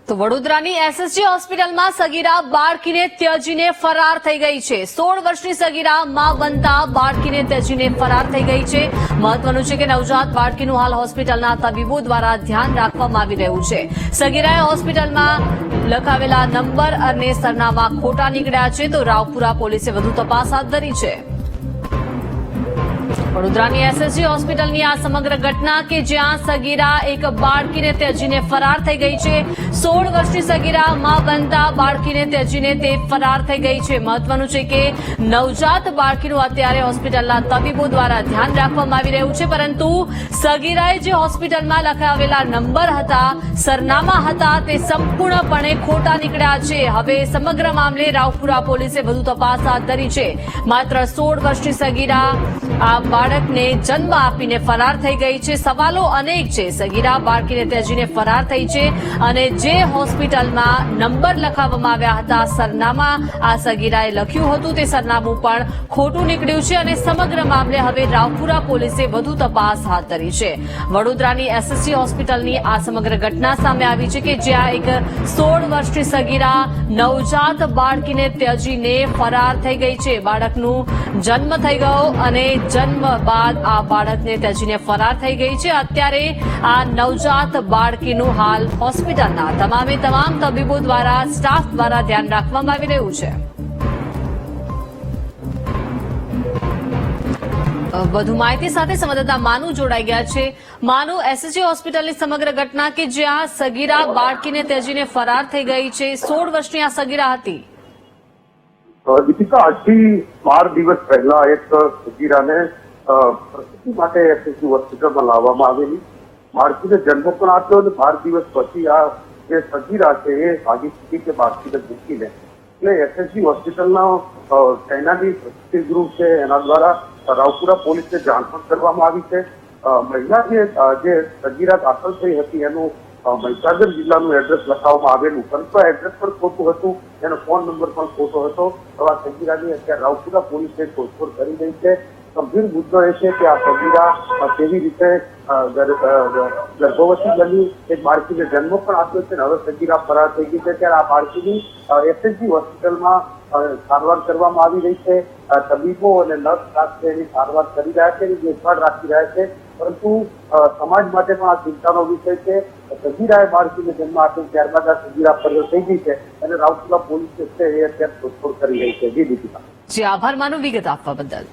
તો વડોદરાની એસએસજી હોસ્પિટલમાં સગીરા બાળકીને ત્યજીને ફરાર થઈ ગઈ છે। 16 વર્ષની સગીરા માં બનતા બાળકીને ત્યજીને ફરાર થઈ ગઈ છે। મહત્વનું છે કે નવજાત બાળકીનું હાલ હોસ્પિટલના તબીબો દ્વારા ધ્યાન રાખવામાં આવી રહ્યું છે। સગીરાએ હોસ્પિટલમાં લખાવેલા નંબર અને સરનામા ખોટા નીકળ્યા છે, તો રાવપુરા પોલીસે વધુ તપાસ હાથ ધરી છે। વડોદરાની એસએસજી હોસ્પિટલની આ સમગ્ર ઘટના કે જ્યાં સગીરા એક બાળકીને ત્યજીને ફરાર થઈ ગઈ છે। 16 વર્ષની સગીરા માં બનતા બાળકીને ત્યજીને તે ફરાર થઈ ગઈ છે। મહત્વનું છે કે નવજાત બાળકીનું અત્યારે હોસ્પિટલના તબીબો દ્વારા ધ્યાન રાખવામાં આવી રહ્યું છે, પરંતુ સગીરાએ જે હોસ્પિટલમાં લખાવેલા નંબર હતા, સરનામા હતા, તે સંપૂર્ણપણે ખોટા નીકળ્યા છે। હવે સમગ્ર મામલે રાવપુરા પોલીસે વધુ તપાસ હાથ ધરી છે। માત્ર 16 વર્ષની સગીરા આ બાળકને જન્મ આપીને ફરાર થઈ ગઈ છે। સવાલો અનેક છે। સગીરા બાળકીને ત્યજીને ફરાર થઈ છે અને જે હોસ્પિટલમાં નંબર લખાવવામાં આવ્યા હતા, સરનામા આ સગીરાએ લખ્યું હતું, તે સરનામું પણ ખોટું નીકળ્યું છે અને સમગ્ર મામલે હવે રાવપુરા પોલીસે વધુ તપાસ હાથ ધરી છે। વડોદરાની એસએસજી હોસ્પિટલની આ સમગ્ર ઘટના સામે આવી છે કે જ્યાં એક 16 વર્ષની સગીરા નવજાત બાળકીને ત્યજીને ફરાર થઈ ગઈ છે। બાળકનું જન્મ થઈ ગયો અને જન્મ બાદ આ બાળકને ત્યજીને ફરાર થઈ ગઈ છે। અત્યારે આ નવજાત બાળકીનું હાલ હોસ્પિટલના તમામ તબીબો દ્વારા, સ્ટાફ દ્વારા ધ્યાન રાખવામાં આવી રહ્યું છે। વધુ માહિતી સાથે સંવાદદાતા માનુ જોડાઈ ગયા છે। માનુ, એસએસજી હોસ્પિટલની સમગ્ર ઘટના કે જ્યાં સગીરા બાળકીને ત્યજીને ફરાર થઈ ગઈ છે, 16 વર્ષની આ સગીરા હતી। દીપિકા, આજથી 12 દિવસ પહેલા એક સગીરાને પ્રસૂતિ માટે એસએસજી હોસ્પિટલમાં લાવવામાં આવેલી। બાળકીને જન્મ પણ આપ્યો અને 12 દિવસ પછી આ જે સગીરા છે એ ભાગી છૂટી કે બાળકીને મૂકીને, એટલે એસએસજી હોસ્પિટલના સેનાની પ્રસૂતિ ગૃહ છે એના દ્વારા રાવપુરા પોલીસને જાણ પણ કરવામાં આવી છે। મહિલા જે સગીરા દાખલ થઈ હતી એનું મહીસાગર જિલ્લાનું એડ્રેસ લખાવવામાં આવેલું, પરંતુ એડ્રેસ પણ ખોટું હતું, એનો ફોન નંબર પણ ખોટો હતો। તો આ સગીરાની અત્યારે રાવપુરા પોલીસે શોધખોળ કરી રહી છે। ગંભીર મુદ્દો એ છે કે આ સગીરા કેવી રીતે ગર્ભવતી બની, એક બાળકીને જન્મ પણ આપ્યો છે અને હવે સગીરા ફરાર થઈ ગઈ છે। ત્યારે આ બાળકીની એસએસજી હોસ્પિટલમાં સારવાર કરવામાં આવી રહી છે। તબીબો અને નર્સ સ્ટાફ છે એની સારવાર કરી રહ્યા છે, એની દેખભાળ રાખી રહ્યા છે, પરંતુ સમાજ માટે પણ આ ચિંતાનો વિષય છે। સગીરાએ બાળકીને જન્મ આપ્યો, ત્યારબાદ આ સગીરા ફરાર થઈ ગઈ છે અને રાવપુરા પોલીસ છે એ અત્યારે શોધખોળ કરી રહી છે। જી દીપિકા। જી, આભાર માનુ વિગત આપવા બદલ।